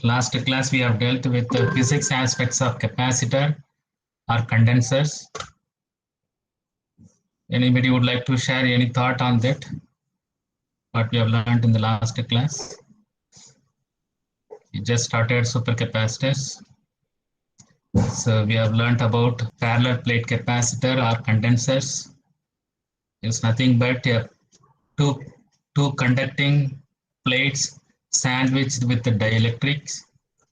Last class we have dealt with the physics aspects of capacitor or condensers. Anybody would like to share any thought on that? What we have learned in the last class? We just started supercapacitors. So we have learned about parallel plate capacitor or condensers. It's nothing but two conducting plates sandwiched with the dielectrics.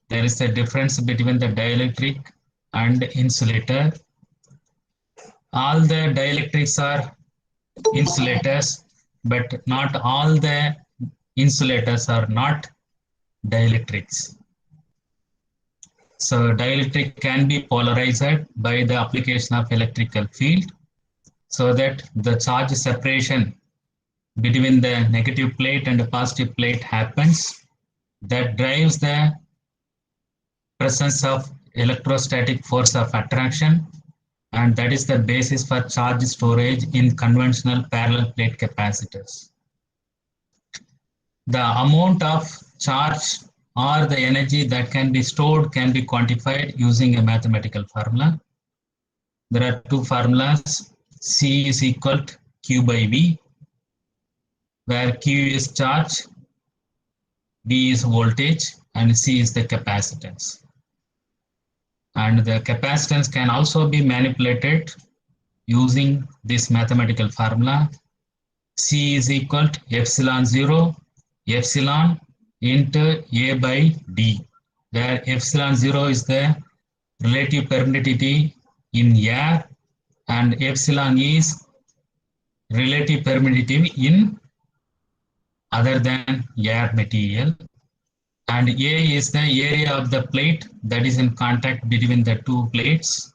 There is a difference between the dielectric and insulator. All the dielectrics are insulators, but not all the insulators are not dielectrics. So dielectric can be polarized by the application of electrical field so that the charge separation between the negative plate and the positive plate happens. That drives the presence of electrostatic force of attraction, and that is the basis for charge storage in conventional parallel plate capacitors. The amount of charge or the energy that can be stored can be quantified using a mathematical formula. There are two formulas. C is equal to Q by V, where Q is charge, V is voltage, and C is the capacitance. And the capacitance can also be manipulated using this mathematical formula. C is equal to epsilon 0, epsilon into A by D, where epsilon 0 is the relative permittivity in air and epsilon is relative permittivity in other than air material. And A is the area of the plate that is in contact between the two plates,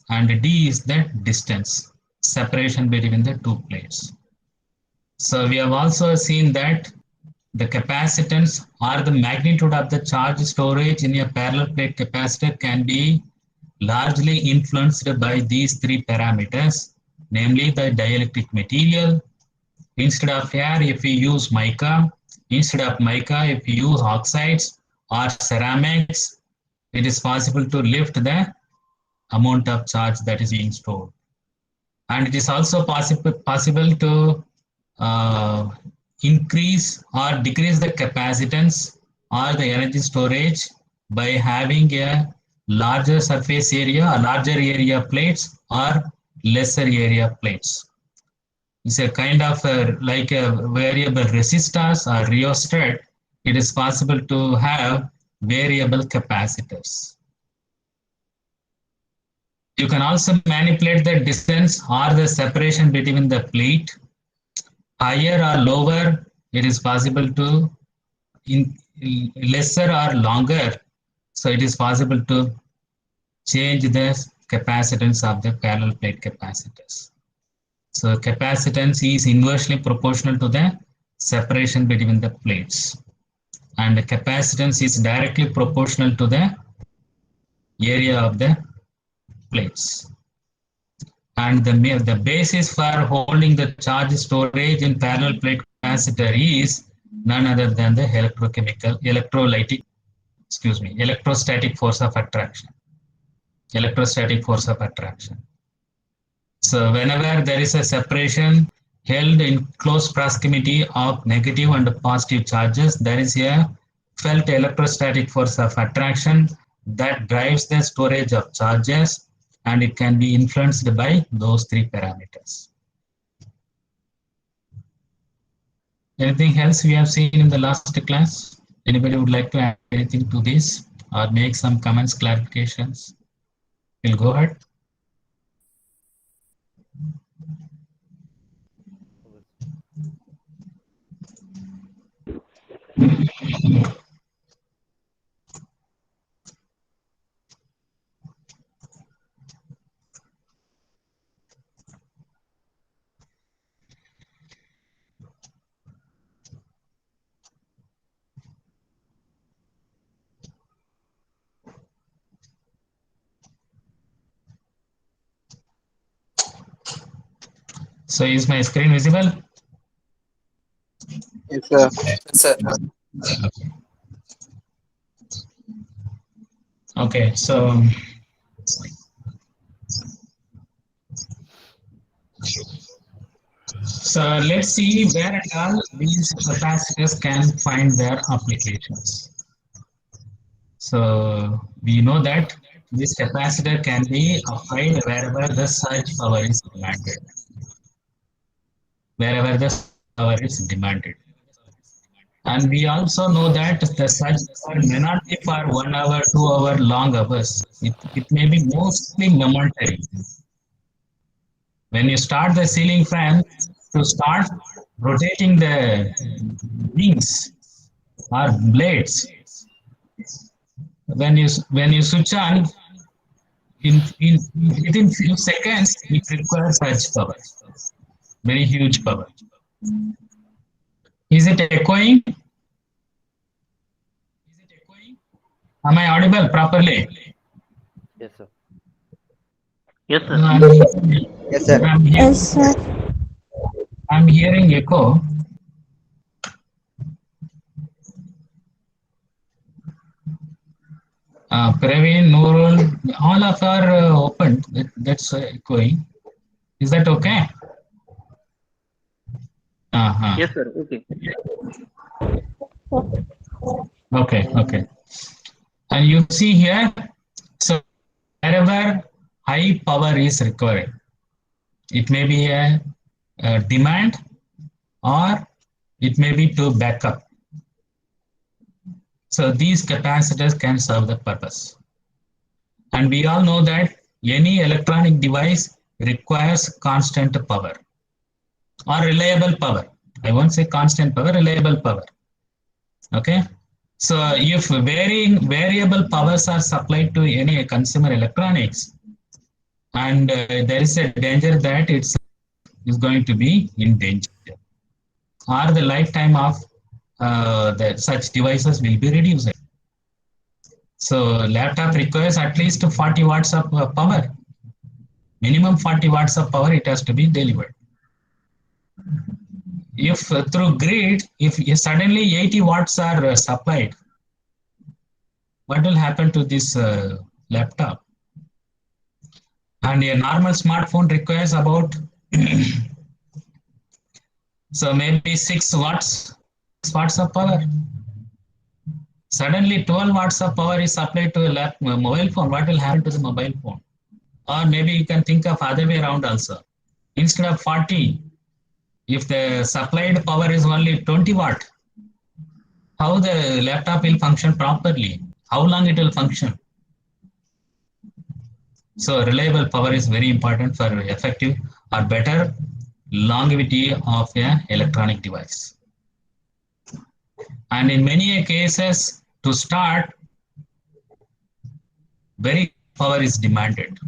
and D is the distance, separation between the two plates. So we have also seen that the capacitance or the magnitude of the charge storage in a parallel plate capacitor can be largely influenced by these three parameters, namely the dielectric material. Instead of air, if we use mica, instead of mica, if we use oxides or ceramics, it is possible to lift the amount of charge that is being stored. And it is also possible to increase or decrease the capacitance or the energy storage by having a larger surface area, a larger area plates or lesser area plates. It's a kind of like a variable resistors or rheostat. It is possible to have variable capacitors. You can also manipulate the distance or the separation between the plate. Higher or lower, it is possible to, in lesser or longer, so it is possible to change the capacitance of the parallel plate capacitors. So capacitance is inversely proportional to the separation between the plates, and the capacitance is directly proportional to the area of the plates. And the basis for holding the charge storage in parallel plate capacitor is none other than the electrostatic force of attraction. Electrostatic force of attraction. So whenever there is a separation held in close proximity of negative and positive charges, there is a felt electrostatic force of attraction that drives the storage of charges, and it can be influenced by those three parameters. Anything else we have seen in the last class? Anybody would like to add anything to this or make some comments, clarifications? We'll go ahead. So is my screen visible? Yes, sir. Yes, sir. Okay, so let's see where and all these capacitors can find their applications. So we know that this capacitor can be applied wherever the surge power is demanded. Wherever the surge power is demanded. And we also know that the surge power may not be for 1 hour, 2 hour, long hours. It may be mostly momentary. When you start the ceiling fan, to start rotating the wings or blades, when you switch on, in within few seconds, it requires surge power, very huge power. Is it echoing? Am I audible properly? Yes, sir. Yes, sir. I'm, Yes, sir. I'm, Yes, hear- sir. I'm hearing echo. Praveen, Nurul, all of are opened. That's echoing. Is that okay? Uh-huh. Yes, sir. Okay. Okay, okay. And you see here, so wherever high power is required, it may be a demand or it may be to backup. So these capacitors can serve the purpose. And we all know that any electronic device requires constant power or reliable power. I won't say constant power, reliable power. Okay. So if varying variable powers are supplied to any consumer electronics, and there is a danger that it's is going to be in danger, or the lifetime of such devices will be reduced. So laptop requires at least 40 watts of power, minimum 40 watts of power it has to be delivered. If through grid, if suddenly 80 watts are supplied, what will happen to this laptop? And a normal smartphone requires about so maybe 6 watts of power. Suddenly 12 watts of power is supplied to a mobile phone. What will happen to the mobile phone? Or maybe you can think of other way around also. Instead of 40, if the supplied power is only 20 watt, how the laptop will function properly? How long it will function? So reliable power is very important for effective or better longevity of an electronic device. And in many cases, to start, very power is demanded,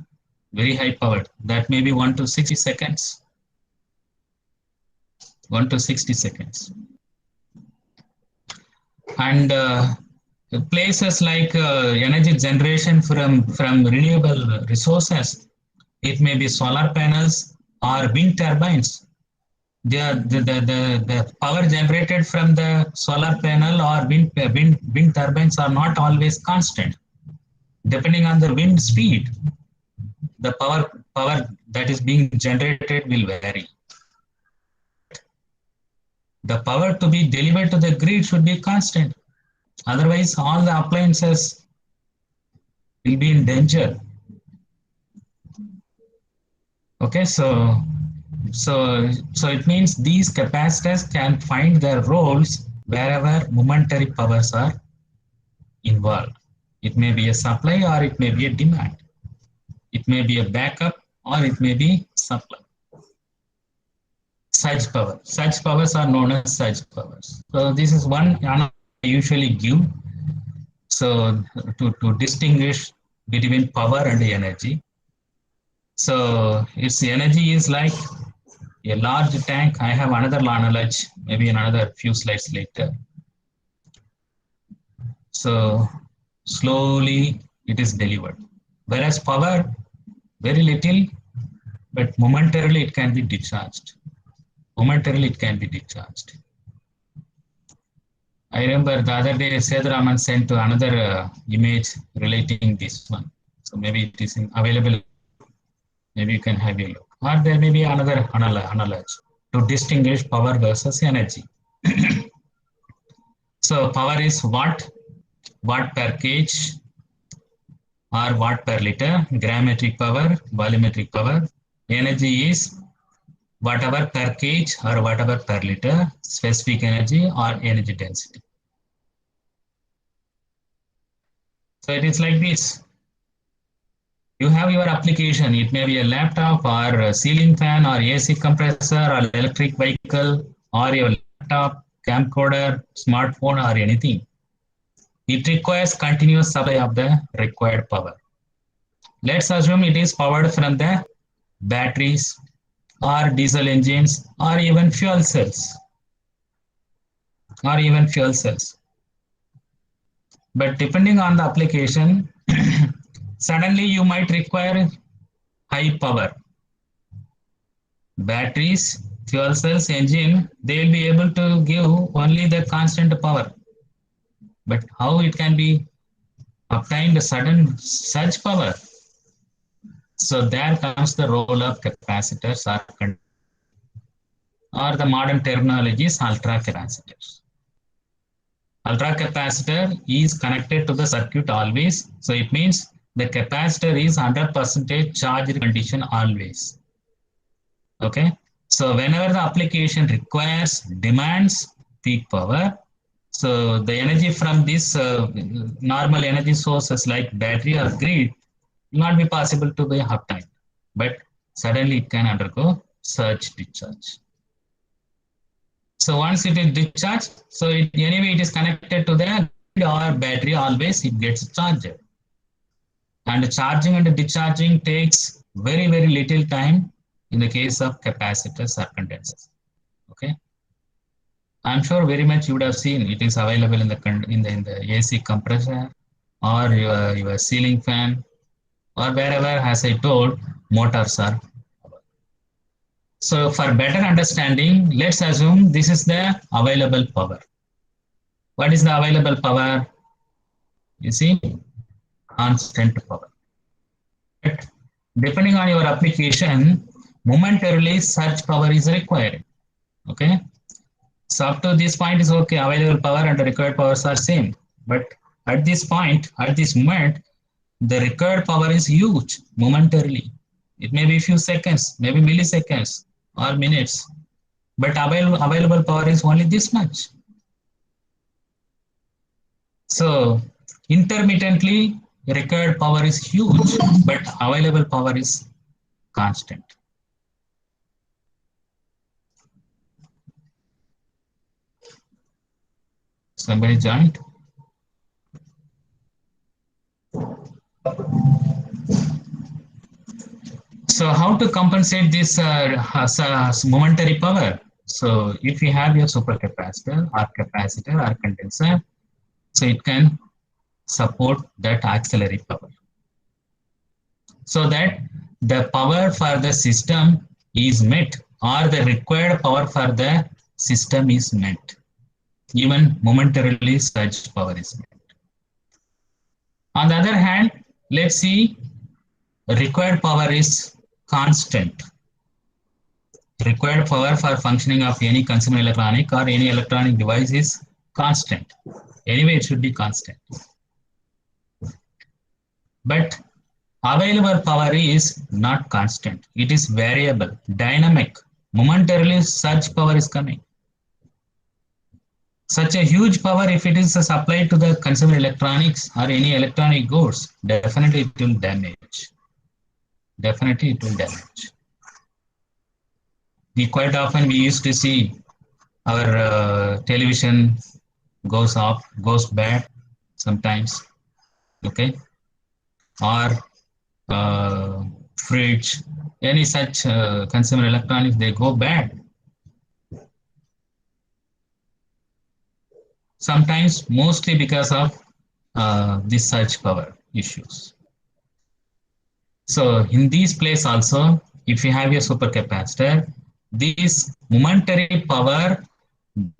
very high power. That may be 1 to 60 seconds. 1 to 60 seconds. And places like energy generation from renewable resources, it may be solar panels or wind turbines. The power generated from the solar panel or wind turbines are not always constant. Depending on the wind speed, the power that is being generated will vary. The power to be delivered to the grid should be constant. Otherwise, all the appliances will be in danger. Okay, so it means these capacitors can find their roles wherever momentary powers are involved. It may be a supply or it may be a demand. It may be a backup or it may be supply. Surge power. Surge powers are known as surge powers. So this is one I usually give. So to distinguish between power and energy. So its energy is like a large tank. I have another analogy, maybe in another few slides later. So slowly it is delivered. Whereas power, very little, but momentarily it can be discharged. Momentarily it can be discharged. I remember the other day Seduraman sent to another image relating this one. So maybe it is available. Maybe you can have a look. Or there may be another analogy to distinguish power versus energy. So power is watt per kg or watt per liter, gravimetric power, volumetric power. Energy is whatever per kg or whatever per liter, specific energy or energy density. So it is like this. You have your application. It may be a laptop or a ceiling fan or AC compressor or electric vehicle or your laptop, camcorder, smartphone or anything. It requires continuous supply of the required power. Let's assume it is powered from the batteries or diesel engines or even fuel cells. But depending on the application, suddenly you might require high power. Batteries, fuel cells, engine, they will be able to give only the constant power. But how it can be obtained a sudden surge power? So there comes the role of capacitors or the modern terminology is ultra capacitors. Ultra capacitor is connected to the circuit always. So it means the capacitor is 100% charged condition always. Okay. So whenever the application demands peak power, so the energy from this normal energy sources like battery or grid will not be possible to be obtained, but suddenly it can undergo surge discharge. So once it is discharged, so anyway it is connected to the grid or battery, always it gets charged. And charging and discharging takes very, very little time in the case of capacitors or condensers. Okay. I'm sure very much you would have seen it is available in the AC compressor or your ceiling fan or wherever, as I told, motors are. So for better understanding, let's assume this is the available power. What is the available power? You see, constant power. But depending on your application, momentarily surge power is required. Okay. So up to this point is okay, available power and the required powers are same. But at this point, at this moment, the required power is huge momentarily. It may be a few seconds, maybe milliseconds or minutes, but available power is only this much. So intermittently, required power is huge, but available power is constant. Somebody joined? So how to compensate this momentary power? So if you have your supercapacitor or capacitor or condenser, so it can support that auxiliary power. So that the power for the system is met or the required power for the system is met. Even momentarily surge power is met. On the other hand, let's see, required power is constant. Required power for functioning of any consumer electronic or any electronic device is constant. Anyway, it should be constant. But available power is not constant. It is variable, dynamic. Momentarily surge power is coming. Such a huge power, if it is supplied to the consumer electronics or any electronic goods, definitely it will damage. Definitely it will damage. Quite often we used to see our television goes off, goes bad sometimes, okay, or fridge, any such consumer electronics, they go bad. Sometimes mostly because of this surge power issues. So in this place also, if you have a supercapacitor, this momentary power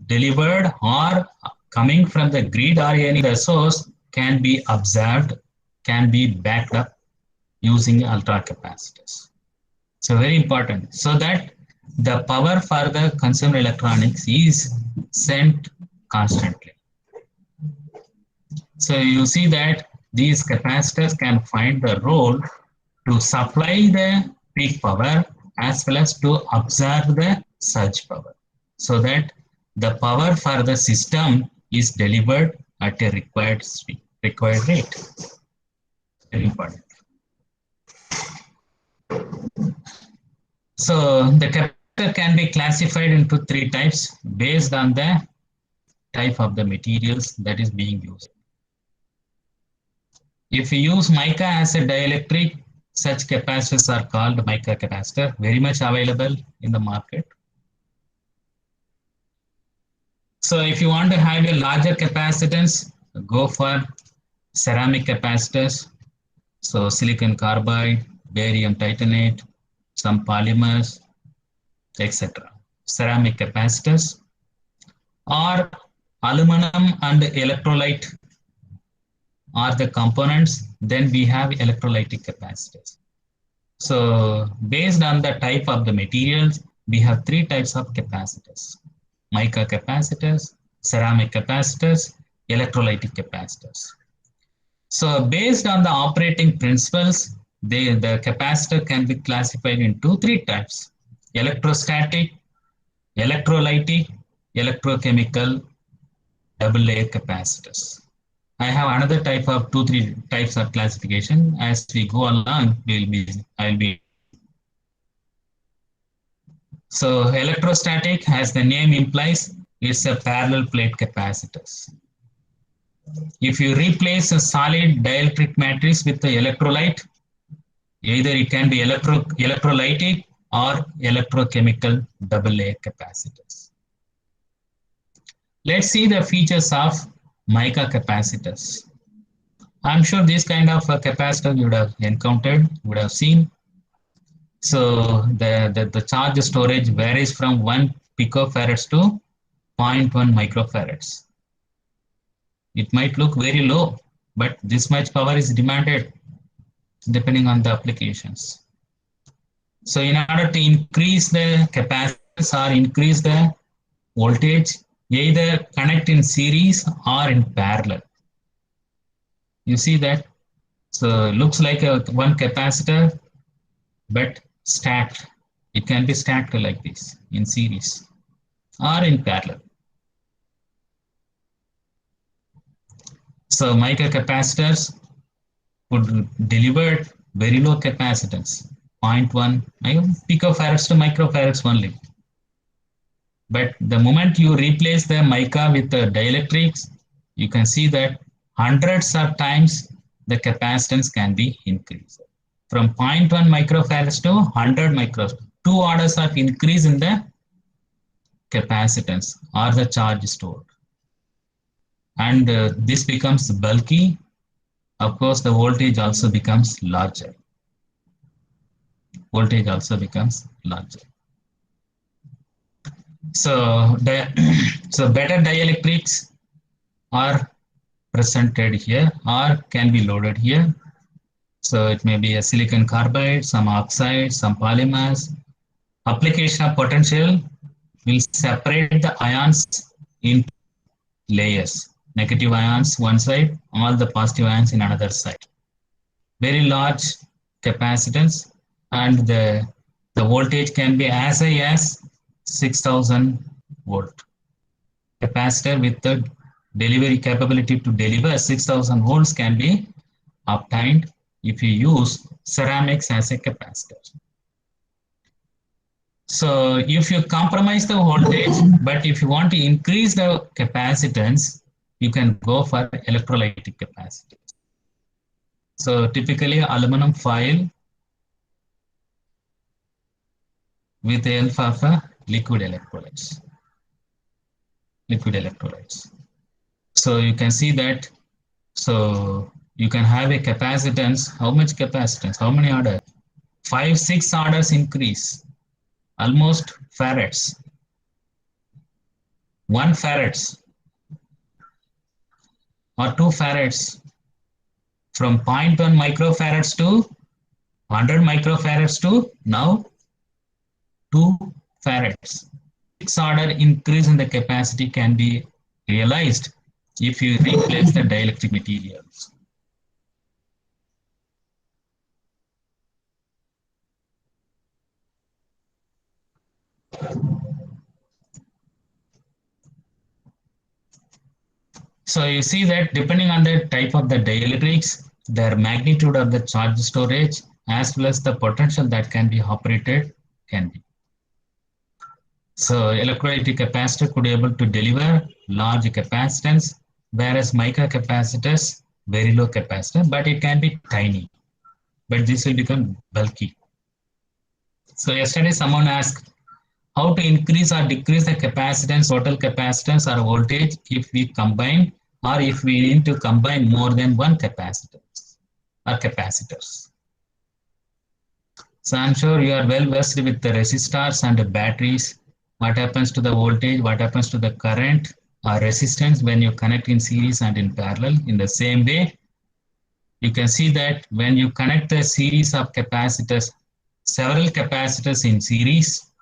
delivered or coming from the grid or any other source can be observed, can be backed up using ultra capacitors. So very important. So that the power for the consumer electronics is sent constantly. So you see that these capacitors can find the role to supply the peak power as well as to absorb the surge power, so that the power for the system is delivered at a required speed, required rate. Very important. So the capacitor can be classified into three types based on the type of the materials that is being used. If you use mica as a dielectric, such capacitors are called mica capacitor, very much available in the market. So if you want to have a larger capacitance, go for ceramic capacitors. So silicon carbide, barium titanate, some polymers, etc. Ceramic capacitors, or aluminum and electrolyte are the components. Then we have electrolytic capacitors. So based on the type of the materials, we have three types of capacitors: mica capacitors, ceramic capacitors, electrolytic capacitors. So based on the operating principles, the capacitor can be classified into three types: electrostatic, electrolytic, electrochemical, AA capacitors. I have another type of 2-3 types of classification. As we go along, I'll be. So electrostatic, as the name implies, is a parallel plate capacitors. If you replace a solid dielectric matrix with the electrolyte, either it can be electrolytic or electrochemical AA capacitors. Let's see the features of mica capacitors. I'm sure this kind of a capacitor you would have encountered, would have seen. So the charge storage varies from 1 picofarads to 0.1 microfarads. It might look very low, but this much power is demanded depending on the applications. So in order to increase the capacitance or increase the voltage, either connect in series or in parallel. You see that? So looks like one capacitor, but stacked. It can be stacked like this in series or in parallel. So mica capacitors would deliver very low capacitance, 0.1 picofarads to microfarads only. But the moment you replace the mica with the dielectrics, you can see that hundreds of times the capacitance can be increased. From 0.1 microfarads to 100 microfarads, 2 orders of increase in the capacitance or the charge stored. And this becomes bulky. Of course, the voltage also becomes larger. Voltage also becomes larger. So better dielectrics are presented here or can be loaded here. So it may be a silicon carbide, some oxides, some polymers. Application of potential will separate the ions into layers. Negative ions one side, all the positive ions in another side. Very large capacitance, and the voltage can be as high as 6,000 volt. Capacitor with the delivery capability to deliver 6,000 volts can be obtained if you use ceramics as a capacitor. So if you compromise the voltage, but if you want to increase the capacitance, you can go for electrolytic capacitors. So typically aluminum foil with the help of liquid electrolytes. So you can see that. So you can have a capacitance. How much capacitance? How many orders? 5-6 orders increase. Almost farads. 1 farads. or 2 farads. From 0.1 microfarads to 100 microfarads to now 2 farads. 6 order increase in the capacity can be realized if you replace the dielectric materials. So you see that depending on the type of the dielectrics, their magnitude of the charge storage as well as the potential that can be operated can be. So electrolytic capacitor could be able to deliver large capacitance, whereas microcapacitors very low capacitor, but it can be tiny. But this will become bulky. So yesterday someone asked how to increase or decrease the capacitance, total capacitance or voltage if we combine or if we need to combine more than one capacitance or capacitors. So I'm sure you are well versed with the resistors and the batteries. What happens to the voltage, what happens to the current or resistance when you connect in series and in parallel. In the same way, you can see that when you connect a series of capacitors, several capacitors in series,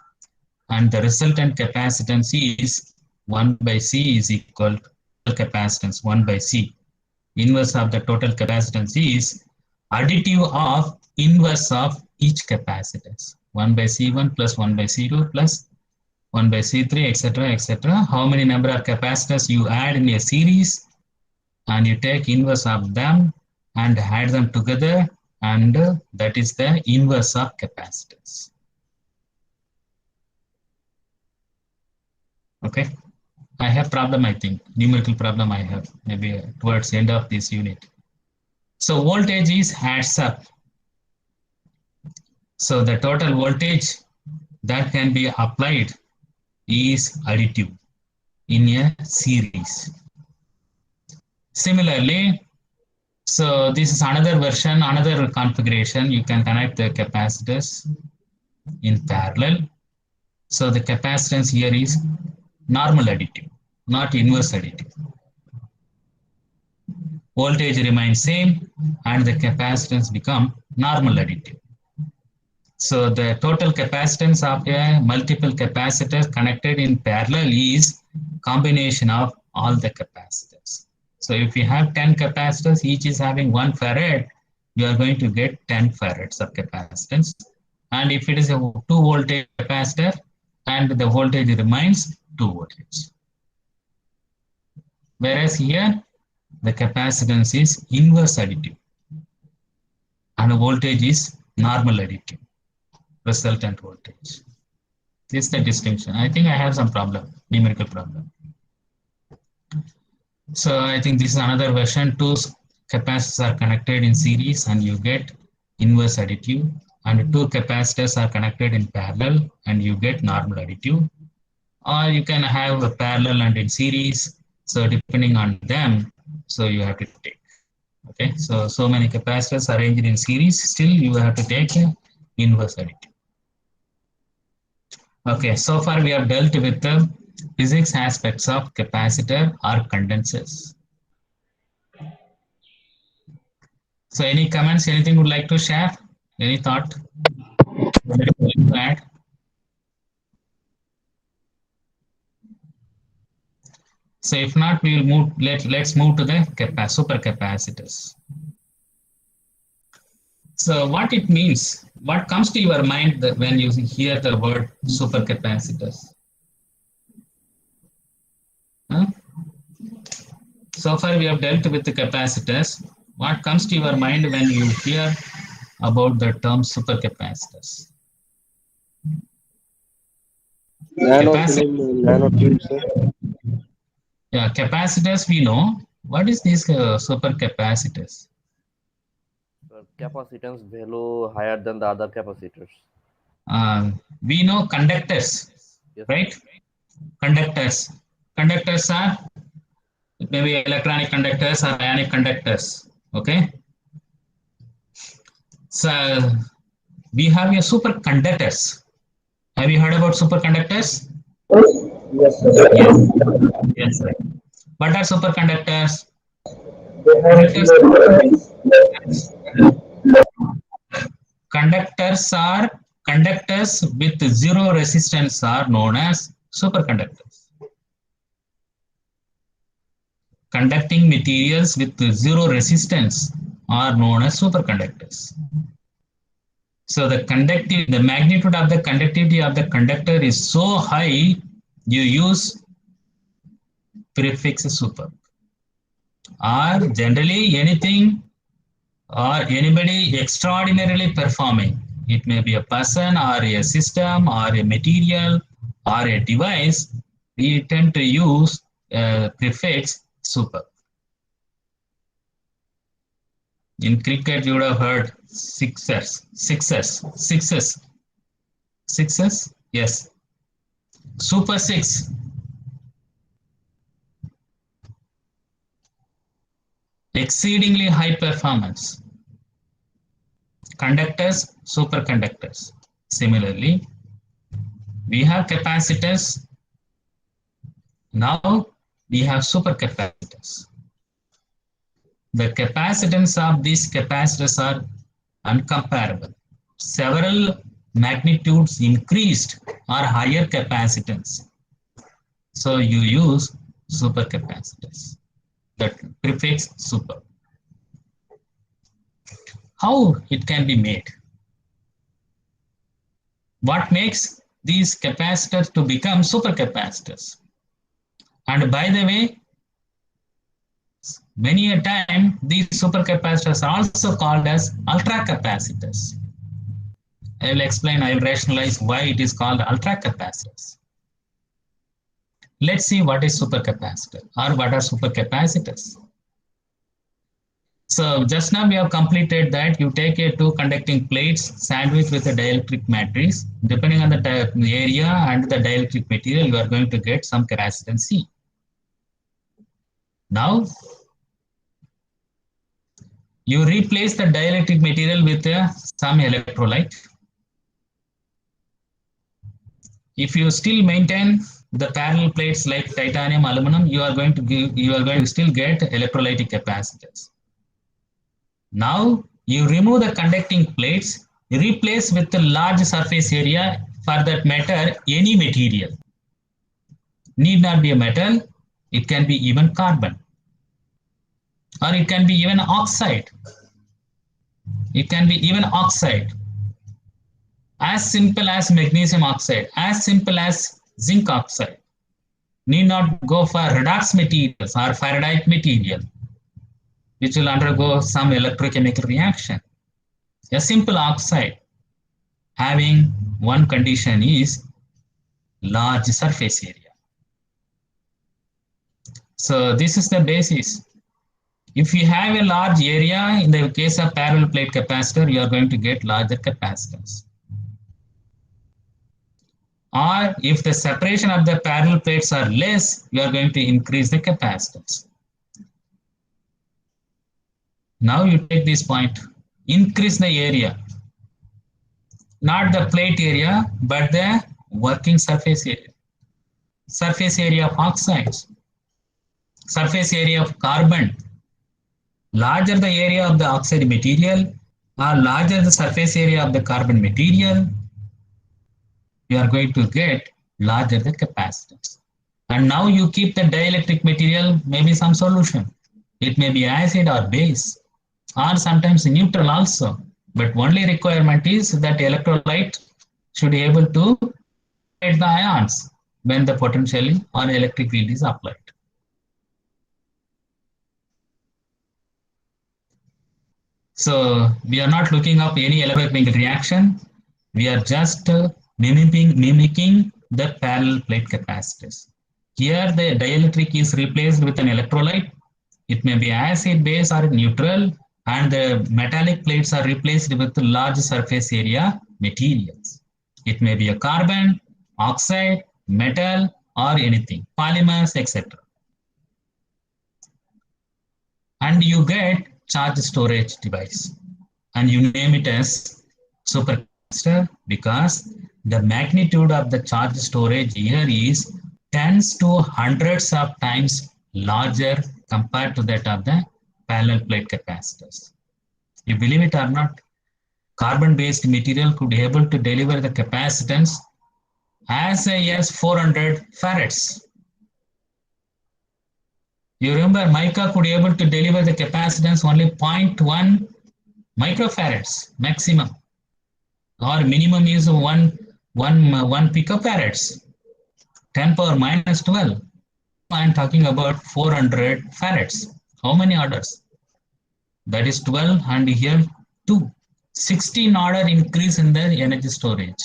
and the resultant capacitance is 1 by C is equal to capacitance 1 by C. Inverse of the total capacitance is additive of inverse of each capacitance. 1 by C1 plus 1 by C2 plus 1 by C3, etc., etc. How many number of capacitors you add in a series, and you take inverse of them and add them together, and that is the inverse of capacitance. Okay, I have problem, I think, numerical problem I have, maybe towards the end of this unit. So voltage is adds up. So the total voltage that can be applied is additive in a series. Similarly, so this is another version, another configuration. You can connect the capacitors in parallel. So the capacitance here is normal additive, not inverse additive. Voltage remains same and the capacitance become normal additive. So the total capacitance of a multiple capacitors connected in parallel is combination of all the capacitors. So if you have 10 capacitors, each is having 1 farad, you are going to get 10 farads of capacitance. And if it is a 2 voltage capacitor and the voltage remains 2 voltage. Whereas here, the capacitance is inverse additive and the voltage is normal additive, resultant voltage. This is the distinction. I think I have some problem, numerical problem. So I think this is another version. 2 capacitors are connected in series and you get inverse additive, and 2 capacitors are connected in parallel and you get normal additive. Or you can have a parallel and in series. So depending on them, so you have to take. Okay, so many capacitors arranged in series, still you have to take inverse additive. Okay, so far we have dealt with the physics aspects of capacitor or condensers. So any comments, anything would like to share? Any thought? To add? So if not, we will move. Let's move to the supercapacitors. So what it means? What comes to your mind when you hear the word supercapacitors? Huh? So far we have dealt with the capacitors. What comes to your mind when you hear about the term supercapacitors? Nanotubes, sir. Yeah, capacitors we know. What is these supercapacitors? Capacitance value higher than the other capacitors. We know conductors, Yes. right? Conductors. Conductors are maybe electronic conductors or ionic conductors. Okay. So we have a superconductors. Have you heard about superconductors? Yes, sir. Yes. Yes. Right. What are superconductors? Conductors with zero resistance are known as superconductors. Conducting materials with zero resistance are known as superconductors. So the magnitude of the conductivity of the conductor is so high, you use prefix super. Or generally anything or anybody extraordinarily performing. It may be a person or a system or a material or a device. We tend to use prefix super. In cricket, you would have heard sixes. Yes. Super six. Exceedingly high performance. Conductors, superconductors. Similarly, we have capacitors. Now we have supercapacitors. The capacitance of these capacitors are uncomparable. Several magnitudes increased or higher capacitance. So you use supercapacitors. That prefix super. How it can be made? What makes these capacitors to become supercapacitors? And by the way, many a time these supercapacitors are also called as ultracapacitors. I will explain, I will rationalize why it is called ultracapacitors. Let's see what is supercapacitor or what are supercapacitors. So just now we have completed that you take two conducting plates sandwiched with a dielectric matrix. Depending on the area and the dielectric material, you are going to get some capacitance C. Now, you replace the dielectric material with some electrolyte. If you still maintain the parallel plates like titanium, aluminum, you are going to still get electrolytic capacitors. Now you remove the conducting plates, replace with the large surface area, for that matter any material. Need not be a metal, it can be even carbon. Or it can be even oxide. It can be even oxide. As simple as magnesium oxide, as simple as zinc oxide. Need not go for redox materials or Faradite material, which will undergo some electrochemical reaction. A simple oxide having one condition is large surface area. So this is the basis. If you have a large area, in the case of parallel plate capacitor, you are going to get larger capacitance. Or if the separation of the parallel plates are less, you are going to increase the capacitance. Now you take this point, increase the area, not the plate area, but the working surface area. Surface area of oxides, surface area of carbon. Larger the area of the oxide material or larger the surface area of the carbon material, you are going to get larger the capacitance. And now you keep the dielectric material, maybe some solution. It may be acid or base or sometimes neutral also. But only requirement is that electrolyte should be able to create the ions when the potential or electric field is applied. So we are not looking up any electrochemical reaction. We are just mimicking the parallel plate capacitors. Here the dielectric is replaced with an electrolyte. It may be acid, base or neutral, and the metallic plates are replaced with large surface area materials. It may be a carbon, oxide, metal or anything, polymers, etc. And you get charge storage device, and you name it as supercapacitor because the magnitude of the charge storage here is tens to hundreds of times larger compared to that of the parallel plate capacitors. You believe it or not, carbon-based material could be able to deliver the capacitance as high as 400 farads. You remember mica could be able to deliver the capacitance only 0.1 microfarads maximum, or minimum is 1 picofarads, 10 power minus 12. I am talking about 400 farads. How many orders? That is 12, and here 2. 16 order increase in the energy storage.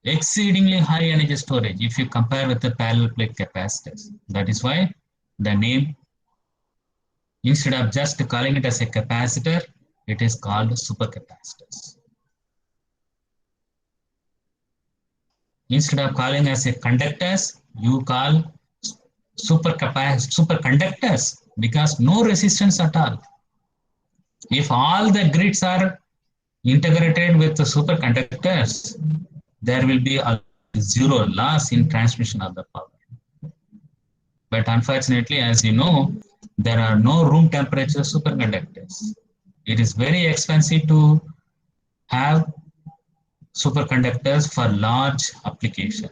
Exceedingly high energy storage if you compare with the parallel plate capacitors. That is why the name, instead of just calling it as a capacitor, it is called supercapacitors. Instead of calling as a conductors, you call superconductors, because no resistance at all. If all the grids are integrated with the superconductors, there will be a zero loss in transmission of the power. But unfortunately, as you know, there are no room temperature superconductors. It is very expensive to have superconductors for large application,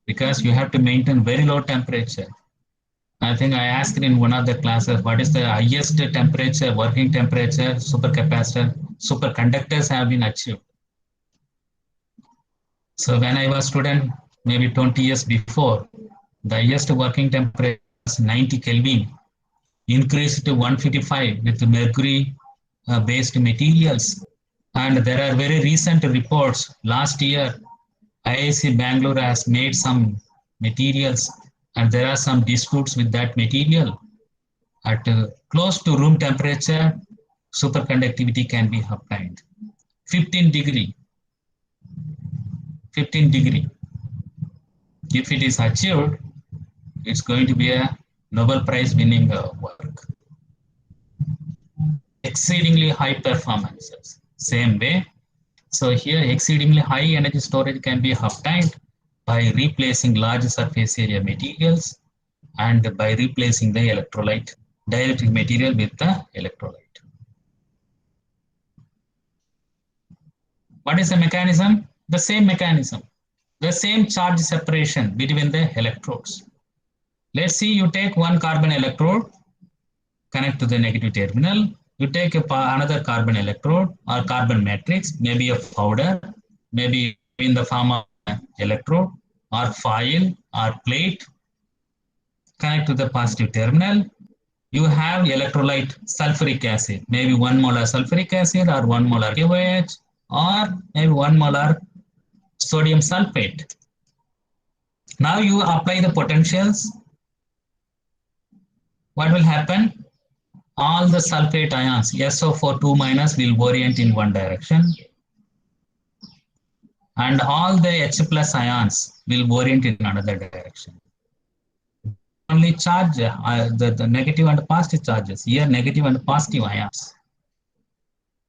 because you have to maintain very low temperature. I think I asked in one of the classes, what is the highest temperature, working temperature, superconductors have been achieved. So when I was student, maybe 20 years before, the highest working temperature was 90 Kelvin, increased to 155 with mercury based materials. And there are very recent reports. Last year, IIC Bangalore has made some materials, and there are some disputes with that material. At close to room temperature, superconductivity can be obtained. 15 degree. If it is achieved, it's going to be a Nobel Prize winning work. Exceedingly high performances. Same way. So here, exceedingly high energy storage can be obtained by replacing large surface area materials and by replacing the electrolyte, dielectric material with the electrolyte. What is the mechanism? The same mechanism, the same charge separation between the electrodes. Let's see, you take one carbon electrode, connect to the negative terminal. You take another carbon electrode or carbon matrix, maybe a powder, maybe in the form of electrode or foil or plate, connect to the positive terminal. You have electrolyte sulfuric acid, maybe 1 molar sulfuric acid or 1 molar KOH, or maybe 1 molar sodium sulfate. Now you apply the potentials. What will happen? All the sulfate ions, SO4 2- will orient in one direction, and all the H+ ions will orient in another direction. Only charge, the negative and positive charges, here negative and positive ions.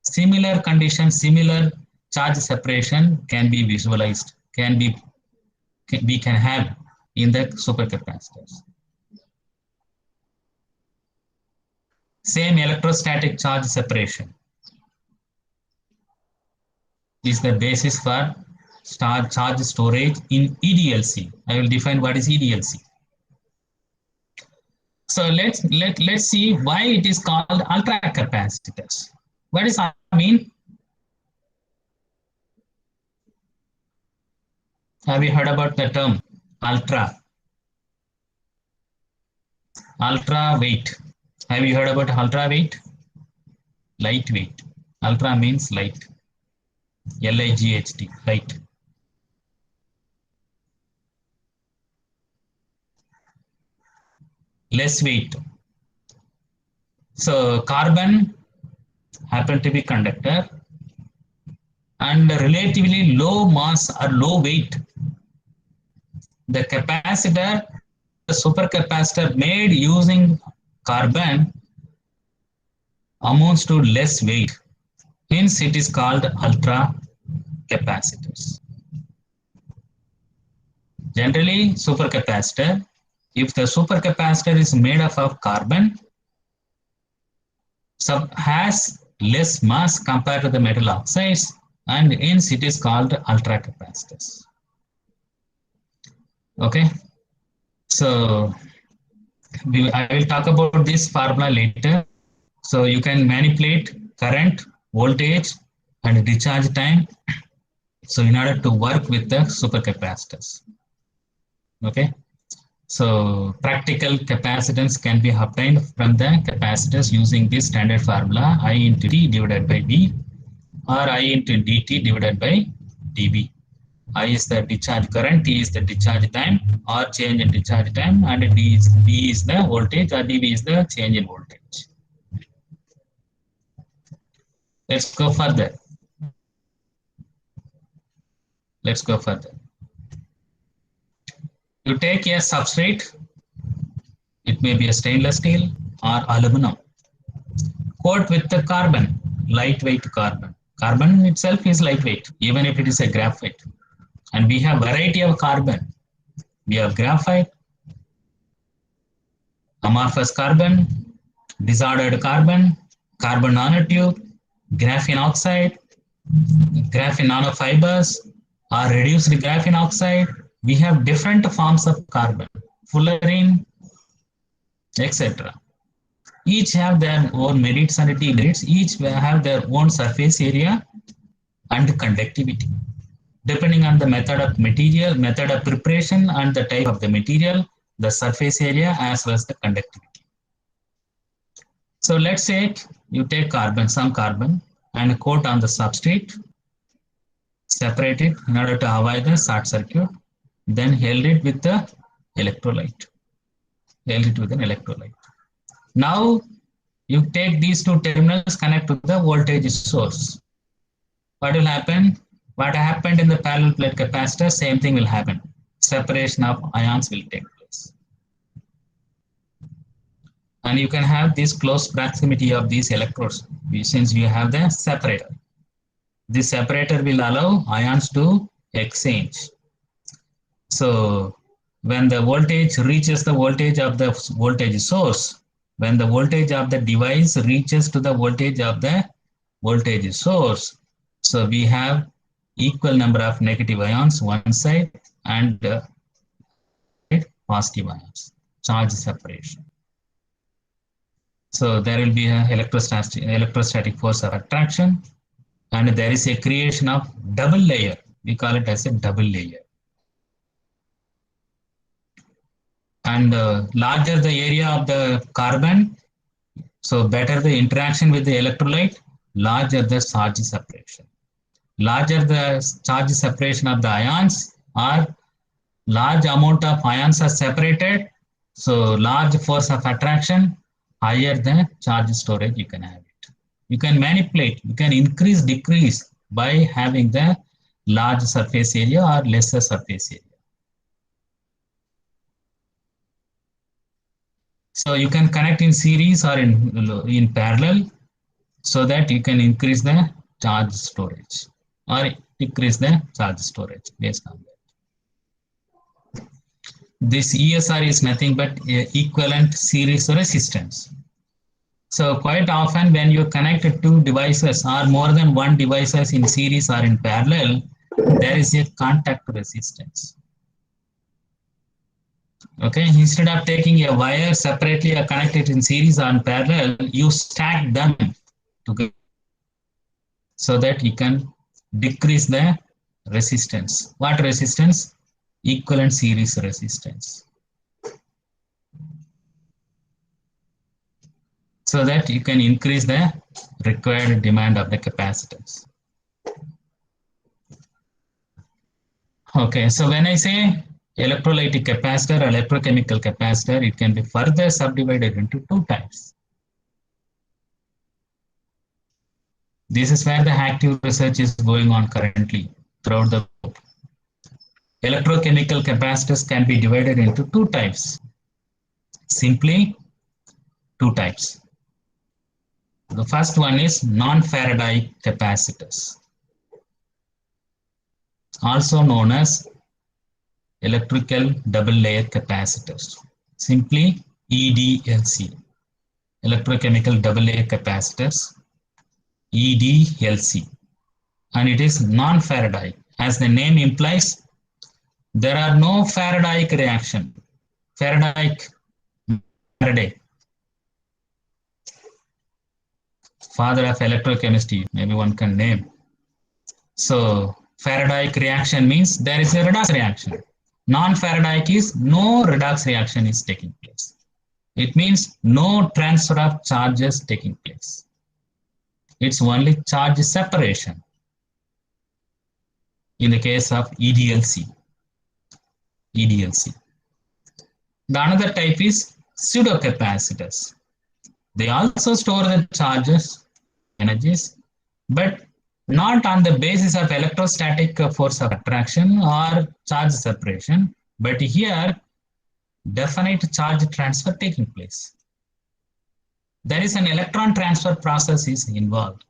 Similar conditions, similar charge separation can be visualized, we can have in the supercapacitors. Same electrostatic charge separation is the basis for charge storage in EDLC. I will define what is EDLC. So let's see why it is called ultra capacitors. What does that mean? Have you heard about the term ultra? Ultra weight. Have you heard about ultra weight? Lightweight. Ultra means light. LIGHT, light. Less weight. So carbon happen to be conductor and relatively low mass or low weight. The capacitor, the supercapacitor made using carbon amounts to less weight. Hence it is called ultra capacitors. Generally, supercapacitor, if the supercapacitor is made up of carbon, has less mass compared to the metal oxides, and hence it is called ultra capacitors. Okay, so I will talk about this formula later. So you can manipulate current, voltage, and discharge time. So in order to work with the supercapacitors. Okay. So practical capacitance can be obtained from the capacitors using this standard formula I into D divided by V, or I into dt divided by dV. I is the discharge current, T is the discharge time or change in discharge time, and V is the voltage or dV is the change in voltage. Let's go further. Let's go further. You take a substrate, it may be a stainless steel or aluminum, coat with the carbon, lightweight carbon. Carbon itself is lightweight, even if it is a graphite. And we have variety of carbon. We have graphite, amorphous carbon, disordered carbon, carbon nanotube, graphene oxide, graphene nanofibers, or reduced graphene oxide. We have different forms of carbon, fullerene, etc. Each have their own merits and demerits. Each have their own surface area and conductivity. Depending on the method of material, method of preparation, and the type of the material, the surface area as well as the conductivity. So let's say you take carbon, some carbon, and coat on the substrate, separate it in order to avoid the short circuit, then held it with the electrolyte. Held it with an electrolyte. Now you take these two terminals, connect to the voltage source. What will happen? What happened in the parallel plate capacitor, same thing will happen. Separation of ions will take place. And you can have this close proximity of these electrodes since you have the separator. This separator will allow ions to exchange. So when the voltage reaches the voltage of the voltage source, when the voltage of the device reaches to the voltage of the voltage source, so we have equal number of negative ions one side and positive ions, charge separation. So there will be an electrostatic force of attraction, and there is a creation of double layer. We call it as a double layer. And larger the area of the carbon, so better the interaction with the electrolyte, larger the charge separation. Larger the charge separation of the ions, or large amount of ions are separated, so large force of attraction, higher the charge storage you can have it. You can manipulate, you can increase, decrease by having the large surface area or lesser surface area. So you can connect in series or in parallel so that you can increase the charge storage or decrease the charge storage based on that. This ESR is nothing but equivalent series resistance. So quite often when you connect two devices or more than one devices in series or in parallel, there is a contact resistance. Okay, instead of taking a wire separately or connect it in series or in parallel, you stack them together so that you can decrease the resistance. What resistance? Equivalent series resistance. So that you can increase the required demand of the capacitance. Okay, so when I say electrolytic capacitor or electrochemical capacitor, it can be further subdivided into two types. This is where the active research is going on currently throughout the globe. Electrochemical capacitors can be divided into two types. Simply, two types. The first one is non-Faraday capacitors, also known as electrical double layer capacitors, simply EDLC, electrochemical double layer capacitors, EDLC, and it is non-Faradaic. As the name implies, there are no Faradaic reaction. Faraday, father of electrochemistry, maybe one can name. So Faradaic reaction means there is a redox reaction. Non-Faradaic is no redox reaction is taking place. It means no transfer of charges taking place. It's only charge separation in the case of EDLC. The another type is pseudocapacitors. They also store the charges, energies, but not on the basis of electrostatic force of attraction or charge separation, but here definite charge transfer taking place. There is an electron transfer process is involved.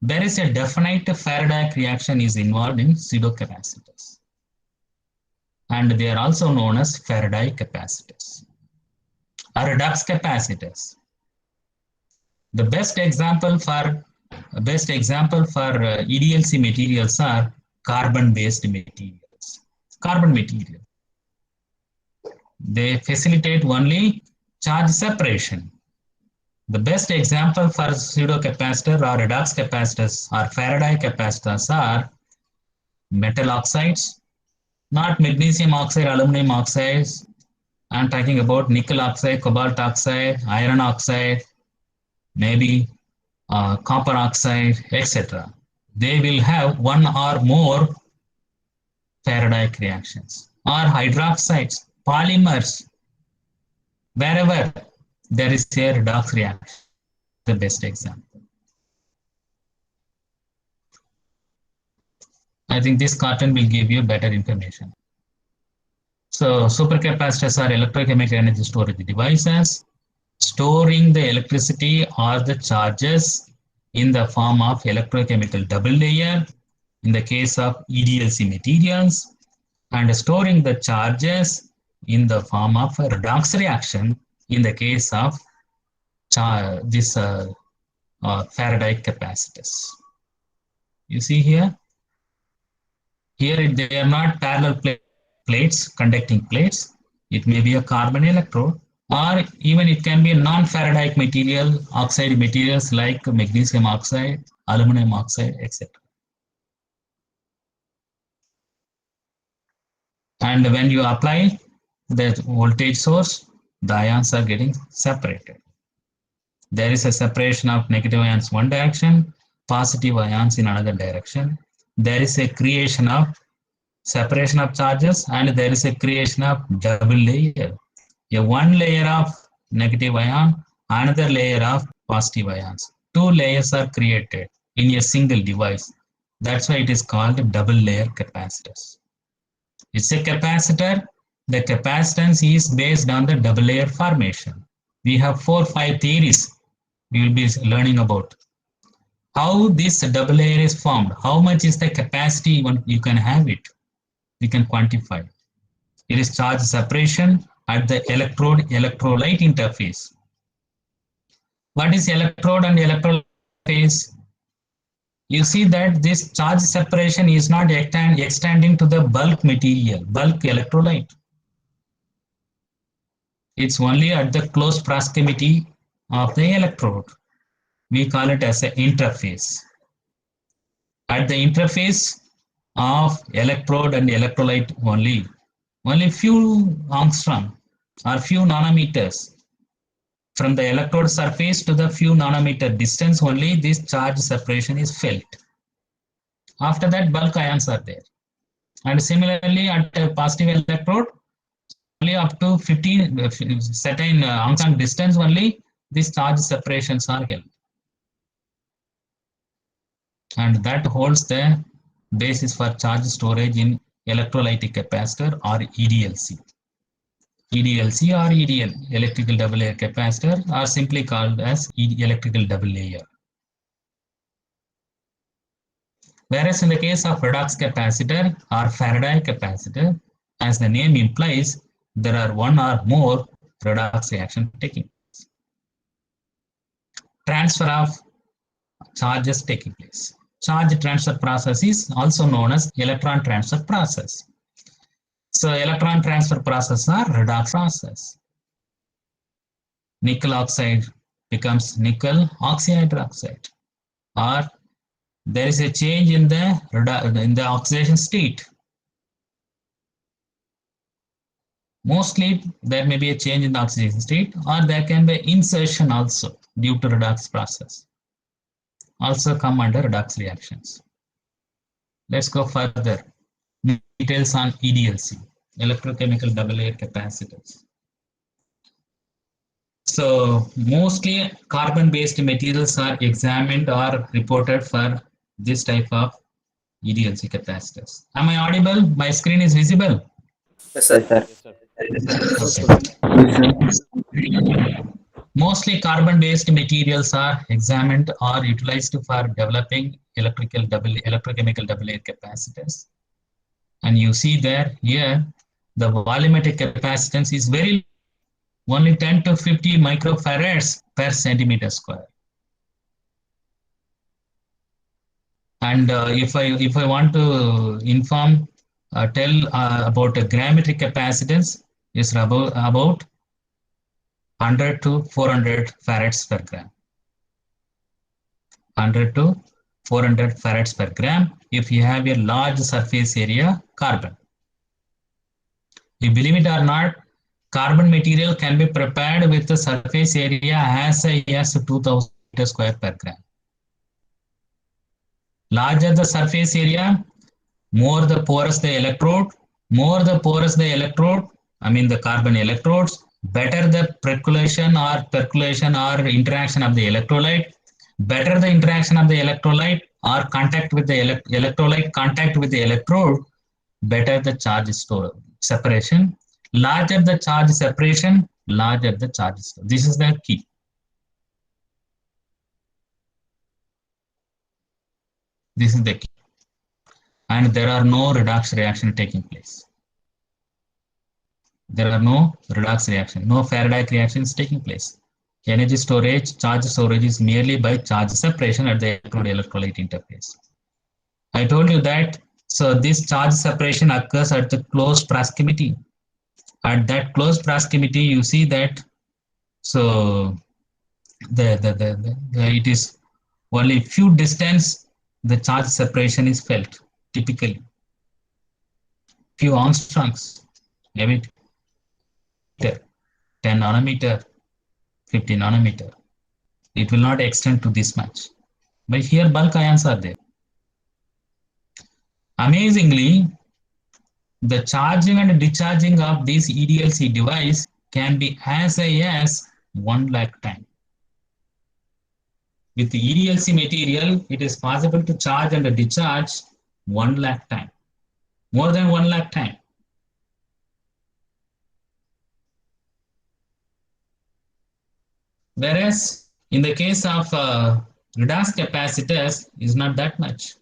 There is a definite Faradaic reaction is involved in pseudocapacitors. And they are also known as Faradaic capacitors or redox capacitors. The best example for EDLC materials are carbon-based materials. Carbon material. They facilitate only charge separation. The best example for pseudocapacitor or redox capacitors or Faradaic capacitors are metal oxides, not magnesium oxide, aluminum oxides. I'm talking about nickel oxide, cobalt oxide, iron oxide, maybe copper oxide, etc. They will have one or more Faradaic reactions. Or hydroxides, polymers, wherever there is a redox reaction, the best example. I think this cartoon will give you better information. So supercapacitors are electrochemical energy storage devices storing the electricity or the charges in the form of electrochemical double layer in the case of EDLC materials, and storing the charges in the form of a redox reaction in the case of this Faradaic capacitors. You see here? Here they are not parallel plates, conducting plates. It may be a carbon electrode, or even it can be a non-Faradaic material, oxide materials like magnesium oxide, aluminum oxide, etc. And when you apply the voltage source, the ions are getting separated. There is a separation of negative ions one direction, positive ions in another direction. There is a creation of separation of charges, and there is a creation of double layer. A one layer of negative ion, another layer of positive ions. Two layers are created in a single device. That's why it is called double layer capacitors. It's a capacitor. The capacitance is based on the double layer formation. We have 4 or 5 theories we will be learning about. How this double layer is formed, how much is the capacity you can have it, we can quantify. It is charge separation at the electrode-electrolyte interface. What is electrode and electrolyte interface? You see that this charge separation is not extending to the bulk material, bulk electrolyte. It's only at the close proximity of the electrode. We call it as an interface. At the interface of electrode and electrolyte only few angstrom or few nanometers from the electrode surface to the few nanometer distance only this charge separation is felt. After that, bulk ions are there. And similarly, at a positive electrode, only up to 15 certain angstrom distance only these charge separations are held. And that holds the basis for charge storage in electrolytic capacitor or EDLC. EDLC or EDL, electrical double layer capacitor, are simply called as electrical double layer. Whereas in the case of redox capacitor or Faradaic capacitor, as the name implies, there are one or more redox reaction taking place. transfer of charges taking place. Charge transfer process is also known as electron transfer process. So electron transfer process are redox process. Nickel oxide becomes nickel oxyhydroxide, or there is a change in the oxidation state. Mostly there may be a change in the oxidation state, or there can be insertion also due to redox process. Also come under redox reactions. Let's go further. Details on EDLC, electrochemical double layer capacitors. So mostly carbon-based materials are examined or reported for this type of EDLC capacitors. Am I audible? My screen is visible. Yes, sir. Yes, sir. Mostly carbon-based materials are examined or utilized for developing electrochemical double layer capacitors. And you see there here, the volumetric capacitance is very only 10 to 50 microfarads per centimeter square. And if I want to tell about a grammetric capacitance, is about 100 to 400 farads per gram. 100 to 400 farads per gram if you have a large surface area carbon. You believe it or not, carbon material can be prepared with the surface area as high as 2000 meters square per gram. Larger the surface area, more the porous the electrode, I mean the carbon electrodes, better the percolation or interaction of the electrolyte, better the interaction of the electrolyte or contact with the electrolyte contact with the electrode, better the charge separation. Larger the charge separation, larger the charge store. This is the key. This is the key. And there are no redox reaction taking place. There are no redox reaction, no Faraday reactions taking place. Energy storage, charge storage is merely by charge separation at the electrode-electrolyte interface. I told you that, so this charge separation occurs at the close proximity. At that close proximity, you see that, so it is only few distance the charge separation is felt, typically. Few angstroms, maybe 10 nanometer, 50 nanometer. It will not extend to this much. But here bulk ions are there. Amazingly, the charging and discharging of this EDLC device can be as high as 1 lakh times. With the EDLC material, it is possible to charge and discharge 1 lakh times, more than 1 lakh times. Whereas in the case of redox capacitors, is not that much.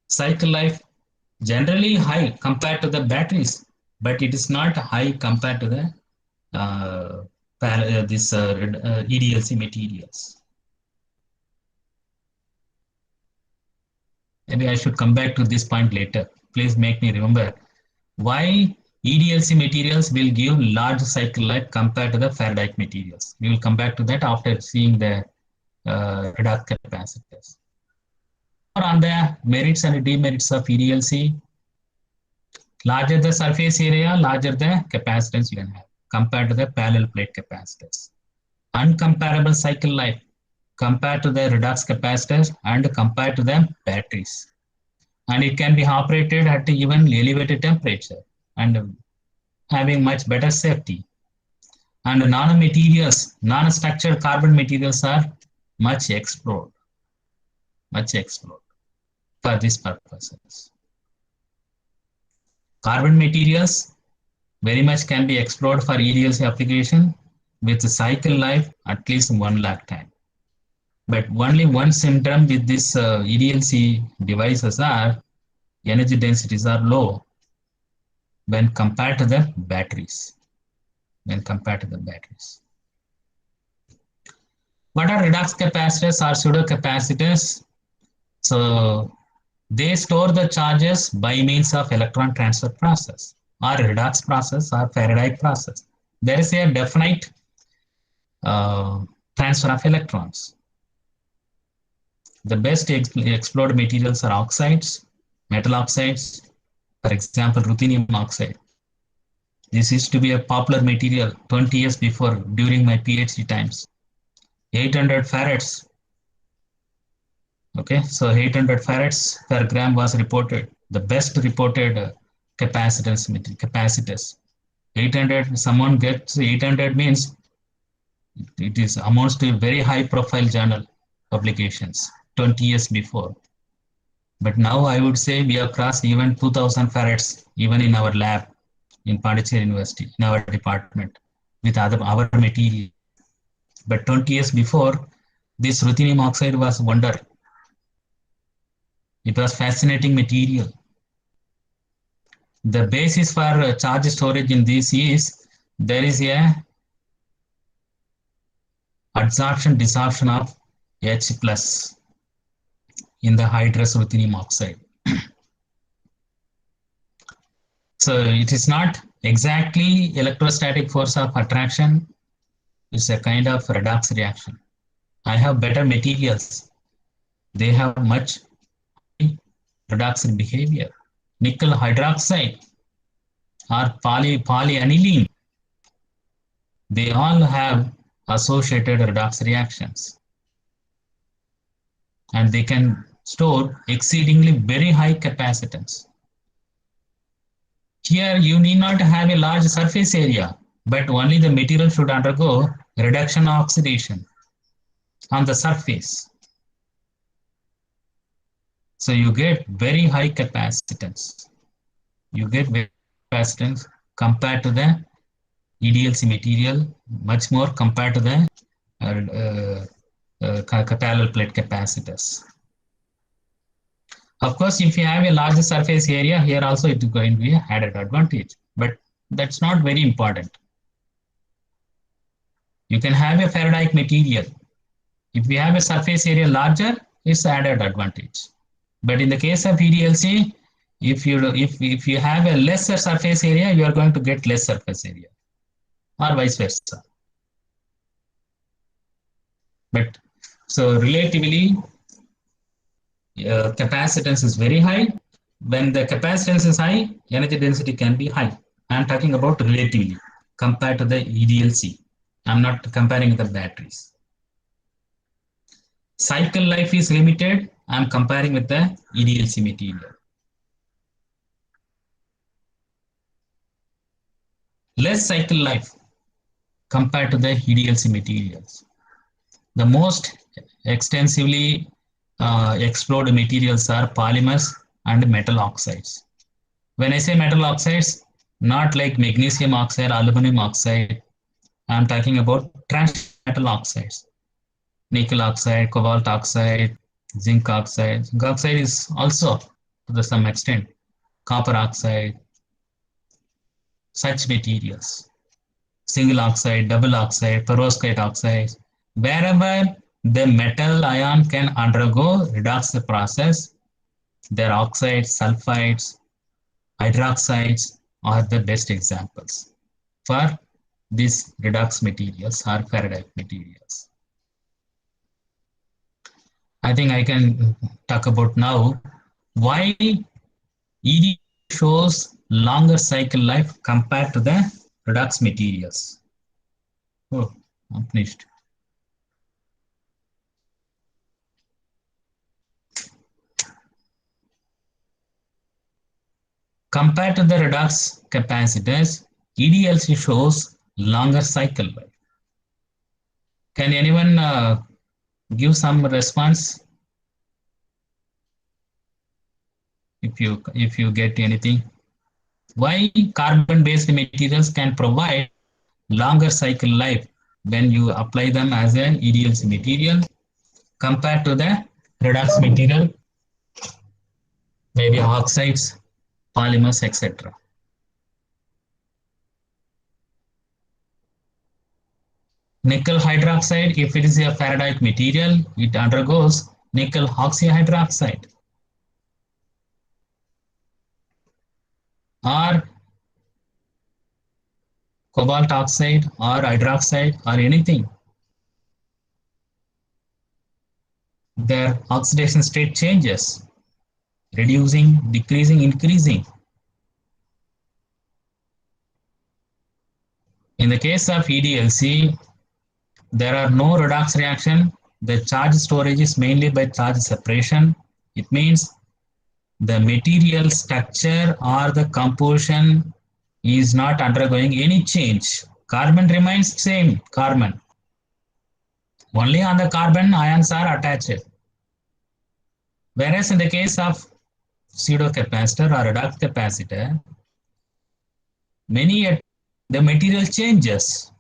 Cycle life generally high compared to the batteries, but it is not high compared to the EDLC materials. Maybe I should come back to this point later. Please make me remember why EDLC materials will give large cycle life compared to the Faraday materials. We will come back to that after seeing the redox capacitors. On the merits and demerits of EDLC, larger the surface area, larger the capacitance you can have compared to the parallel plate capacitors. Uncomparable cycle life compared to the redox capacitors and compared to the batteries. And it can be operated at even elevated temperature and having much better safety. And nanomaterials, nanostructured carbon materials are much explored for these purposes. Carbon materials very much can be explored for EDLC application with a cycle life at least 1 lakh times. But only one symptom with this EDLC devices are energy densities are low when compared to the batteries. What are redox capacitors or pseudo capacitors? So they store the charges by means of electron transfer process or redox process or Faraday process. There is a definite transfer of electrons. The best explored materials are oxides, metal oxides, for example, ruthenium oxide. This used to be a popular material 20 years before during my PhD times. 800 farads. Okay, so 800 farads per gram was reported, the best reported capacitors. 800, someone gets 800 means it is amounts to a very high profile journal publications 20 years before. But now I would say we have crossed even 2000 farads, even in our lab in Pondicherry University, in our department, with our material. But 20 years before, this ruthenium oxide was wonder. It was fascinating material. The basis for charge storage in this is there is a adsorption desorption of H plus in the hydrous ruthenium oxide. So it is not exactly electrostatic force of attraction. It's a kind of redox reaction. I have better materials. They have much redox behavior. Nickel hydroxide or polyaniline, they all have associated redox reactions. And they can store exceedingly very high capacitance. Here you need not have a large surface area, but only the material should undergo reduction or oxidation on the surface. So you get very high capacitance. You get very high capacitance compared to the EDLC material, much more compared to the parallel plate capacitors. Of course, if you have a larger surface area, here also it is going to be an added advantage, but that's not very important. You can have a Faradaic material. If we have a surface area larger, it's added advantage. But in the case of EDLC, if you have a lesser surface area, you are going to get less surface area, or vice versa. But so relatively, capacitance is very high. When the capacitance is high, energy density can be high. I'm talking about relatively compared to the EDLC. I'm not comparing the batteries. Cycle life is limited. I'm comparing with the EDLC material. Less cycle life compared to the EDLC materials. The most extensively explored materials are polymers and metal oxides. When I say metal oxides, not like magnesium oxide, aluminum oxide, I'm talking about trans metal oxides. Nickel oxide, cobalt oxide, zinc oxide. Zinc oxide is also to some extent copper oxide, such materials. Single oxide, double oxide, perovskite oxides. Wherever the metal ion can undergo redox process, their oxides, sulfides, hydroxides are the best examples for these redox materials or Faraday materials. I think I can talk about now why ED shows longer cycle life compared to the redox materials. Oh, I'm finished. Compared to the redox capacitors, EDLC shows longer cycle life. Can anyone give some response? If you get anything, why carbon-based materials can provide longer cycle life when you apply them as an EDLC material compared to the redox material, maybe oxides, polymers, etc. Nickel hydroxide, if it is a ferrite material, it undergoes nickel oxyhydroxide. Or cobalt oxide or hydroxide or anything. Their oxidation state changes, reducing, decreasing, increasing. In the case of EDLC, there are no redox reaction. The charge storage is mainly by charge separation. It means the material structure or the composition is not undergoing any change. Carbon remains same carbon. Only on the carbon ions are attached. Whereas in the case of pseudocapacitor or redox capacitor, the material changes.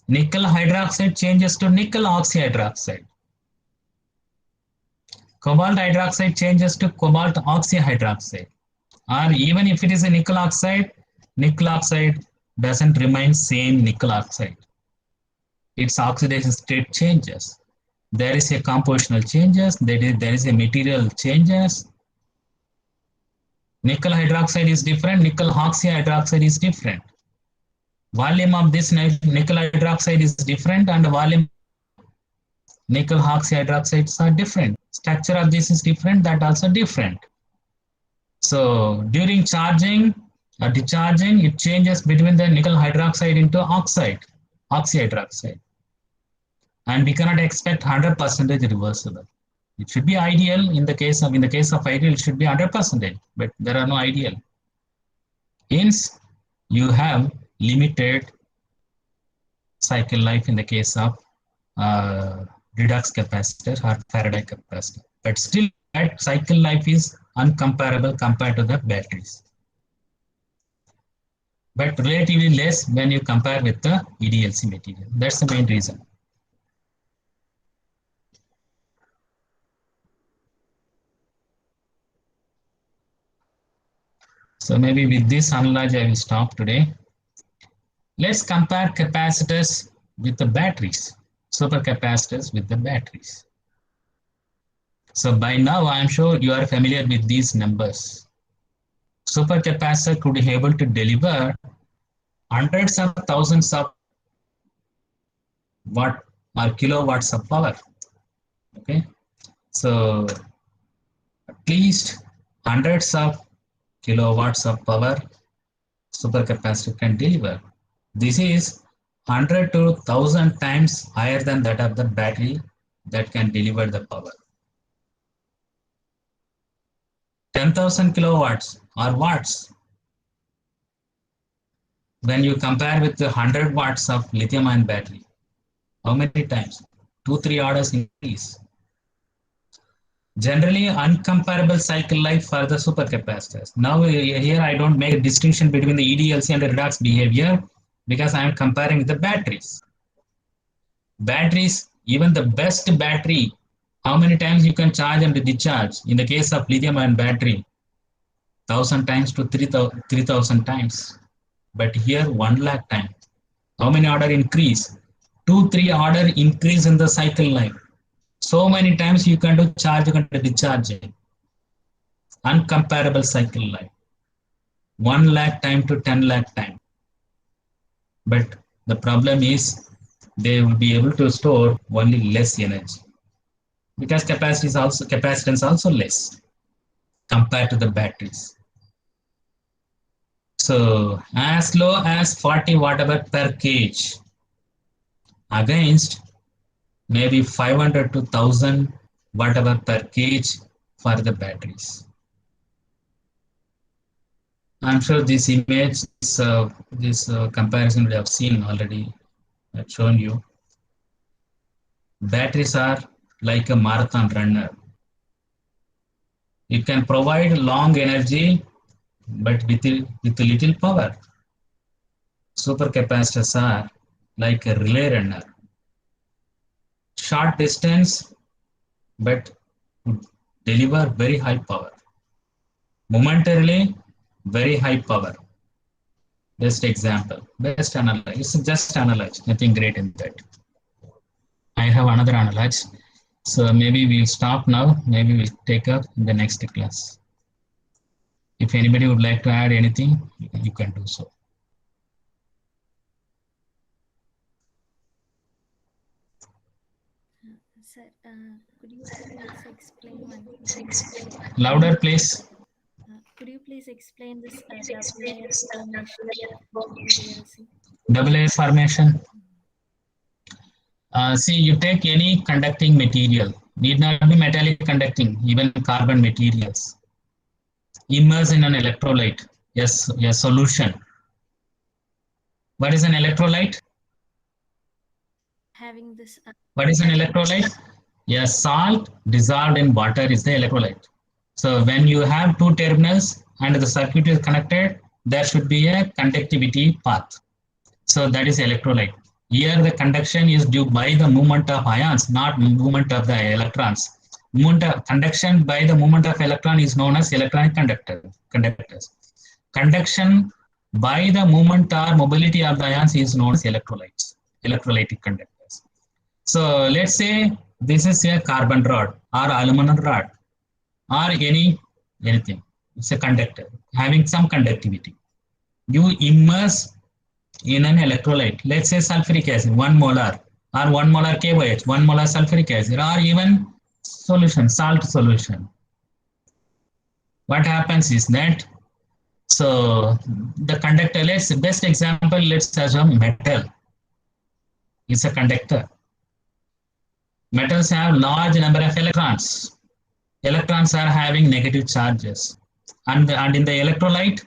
Nickel hydroxide changes to nickel oxyhydroxide. Cobalt hydroxide changes to cobalt oxyhydroxide. Or even if it is a nickel oxide doesn't remain same nickel oxide. Its oxidation state changes. There is a compositional changes, there is a material changes. Nickel hydroxide is different, nickel oxyhydroxide is different. Volume of this nickel hydroxide is different and volume nickel oxyhydroxides are different. Structure of this is different, that also different. So during charging or discharging, it changes between the nickel hydroxide into oxyhydroxide. And we cannot expect 100% reversible. It should be ideal in the case of ideal, it should be 100%, but there are no ideal. Hence, you have limited cycle life in the case of redox capacitor or Faraday capacitor. But still, that cycle life is uncomparable compared to the batteries. But relatively less when you compare with the EDLC material. That's the main reason. So maybe with this analogy, I will stop today. Let's compare capacitors with the batteries, supercapacitors with the batteries. So by now, I am sure you are familiar with these numbers. Supercapacitor could be able to deliver hundreds of thousands of watt or kilowatts of power. Okay, so at least hundreds of kilowatts of power supercapacitor can deliver. This is 100 to 1000 times higher than that of the battery that can deliver the power. 10,000 kilowatts or watts. When you compare with the 100 watts of lithium-ion battery, how many times? 2-3 orders increase. Generally, uncomparable cycle life for the supercapacitors. Now here I don't make a distinction between the EDLC and the redox behavior because I am comparing with the batteries. Batteries, even the best battery, how many times you can charge and discharge? In the case of lithium-ion battery, 1000 times to 3000 times. But here 1 lakh times. How many order increase? 2-3 order increase in the cycle life. So many times you can do charge and discharging. Uncomparable cycle life. 1 lakh time to 10 lakh time. But the problem is they will be able to store only less energy. Because capacitance also less compared to the batteries. So as low as 40 watt-hour per kg against maybe 500 to 1000 watt-hour per kg for the batteries. I'm sure this image, this comparison we have seen already. I've shown you. Batteries are like a marathon runner. It can provide long energy, but with little power. Supercapacitors are like a relay runner. Short distance, but deliver very high power. Momentarily, very high power. Best example, best analogy. It's just analogy, nothing great in that. I have another analogy. So maybe we'll stop now. Maybe we'll take up in the next class. If anybody would like to add anything, you can do so. Sir, could you please explain one thing? Louder, please. Could you please explain this double layer formation of PDLC? Double layer formation. See, you take any conducting material, need not be metallic conducting, even carbon materials. Immerse in an electrolyte, yes, a solution. What is an electrolyte? Having this. What is an electrolyte? A salt dissolved in water is the electrolyte. So when you have two terminals and the circuit is connected, there should be a conductivity path. So that is electrolyte. Here the conduction is due by the movement of ions, not movement of the electrons. Conduction by the movement of electron is known as electronic conductors. Conduction by the movement or mobility of the ions is known as electrolytes, electrolytic conductors. So let's say this is a carbon rod or aluminum rod or anything. It's a conductor having some conductivity. You immerse in an electrolyte, let's say sulfuric acid, 1 molar or 1 molar KOH, 1 molar sulfuric acid, or even solution, salt solution. What happens is that, so the conductor, best example, let's assume metal is a conductor. Metals have large number of electrons. Electrons are having negative charges. And in the electrolyte,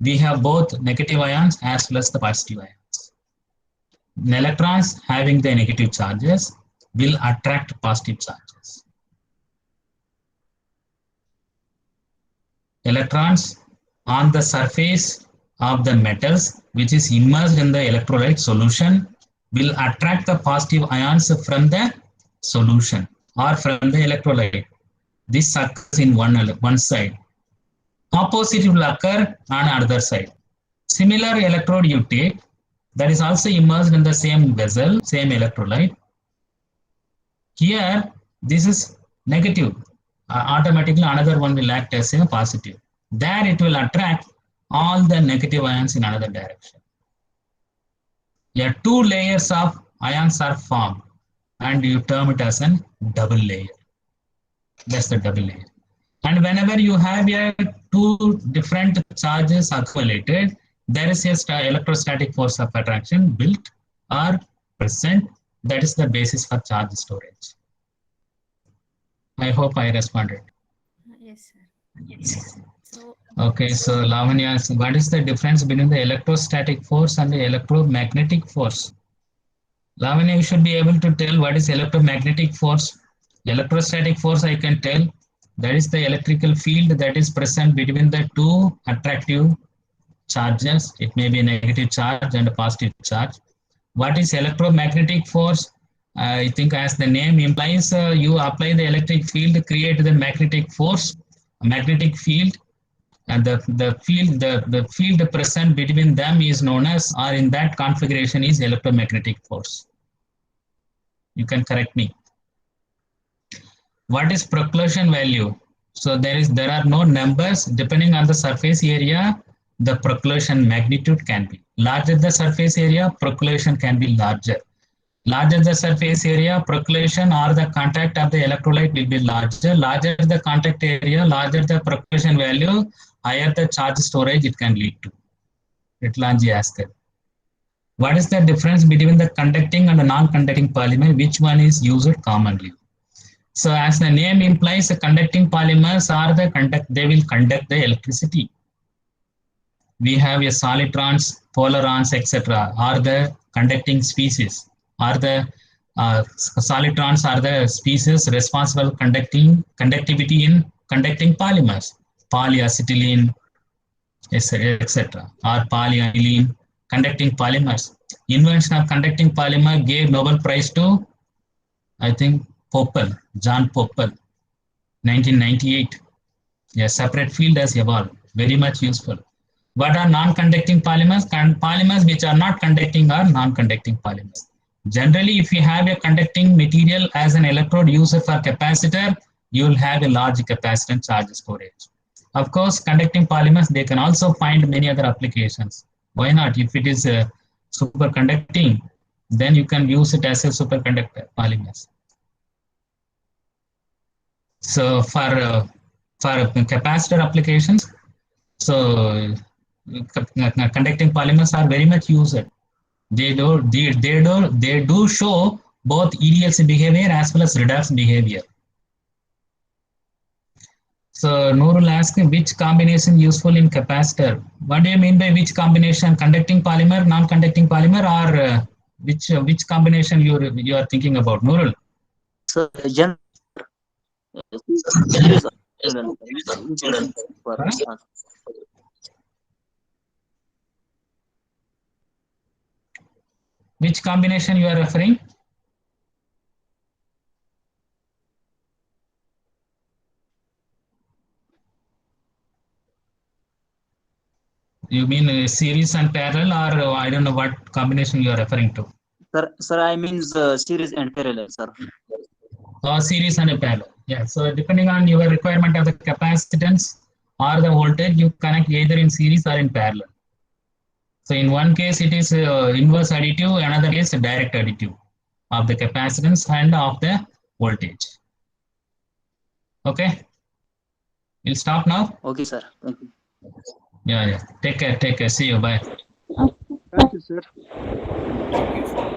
we have both negative ions as well as the positive ions. The electrons having the negative charges will attract positive charges. Electrons on the surface of the metals, which is immersed in the electrolyte solution, will attract the positive ions from the solution or from the electrolyte. This occurs in one side. Opposite will occur on other side. Similar electrode you take that is also immersed in the same vessel, same electrolyte. Here, this is negative. Automatically another one will act as a positive. There it will attract all the negative ions in another direction. Here, two layers of ions are formed and you term it as a double layer. That's the double layer. And whenever you have here two different charges accumulated, there is a electrostatic force of attraction built or present. That is the basis for charge storage. I hope I responded. Yes, sir. Yes. Okay, so Lavanya, what is the difference between the electrostatic force and the electromagnetic force? Lavanya, you should be able to tell what is electromagnetic force. Electrostatic force I can tell. That is the electrical field that is present between the two attractive charges. It may be a negative charge and a positive charge. What is electromagnetic force? I think as the name implies, you apply the electric field, create the magnetic force, magnetic field, and the field present between them is known as, or in that configuration is electromagnetic force. You can correct me. What is preclusion value? So there are no numbers. Depending on the surface area, the preclusion magnitude can be. Larger the surface area, preclusion can be larger. Larger the surface area, preclusion or the contact of the electrolyte will be larger. Larger the contact area, larger the preclusion value, higher the charge storage it can lead to. Ritlanji asked it. What is the difference between the conducting and the non-conducting polymer? Which one is used commonly? So as the name implies, the conducting polymers are they will conduct the electricity. We have a solitrons, polarons, etc. are the conducting species. Are the solitrons are the species responsible for conductivity in conducting polymers. Polyacetylene, etc. or polyaniline, conducting polymers. Invention of conducting polymer gave Nobel Prize to, I think, Pople, John Pople, 1998. A separate field has evolved, very much useful. What are non-conducting polymers? Polymers which are not conducting are non-conducting polymers. Generally, if you have a conducting material as an electrode used for capacitor, you will have a large capacitance charge storage. Of course, conducting polymers, they can also find many other applications. Why not? If it is superconducting, then you can use it as a superconductor polymers. So for capacitor applications, so conducting polymers are very much used. They do show both EDX behavior as well as redox behavior. So Nurul asks which combination useful in capacitor. What do you mean by which combination? Conducting polymer, non-conducting polymer, or which combination you are thinking about, Nurul? So, Which combination you are referring? You mean series and parallel, or I don't know what combination you are referring to? Sir, I mean the series and parallel, sir. Series and a parallel. Yeah. So depending on your requirement of the capacitance or the voltage, you connect either in series or in parallel. So in one case, it is inverse additive, another case direct additive of the capacitance and of the voltage. Okay. We'll stop now. Okay, sir. Thank you. Yeah. Take care. See you. Bye. Thank you, sir. Thank you.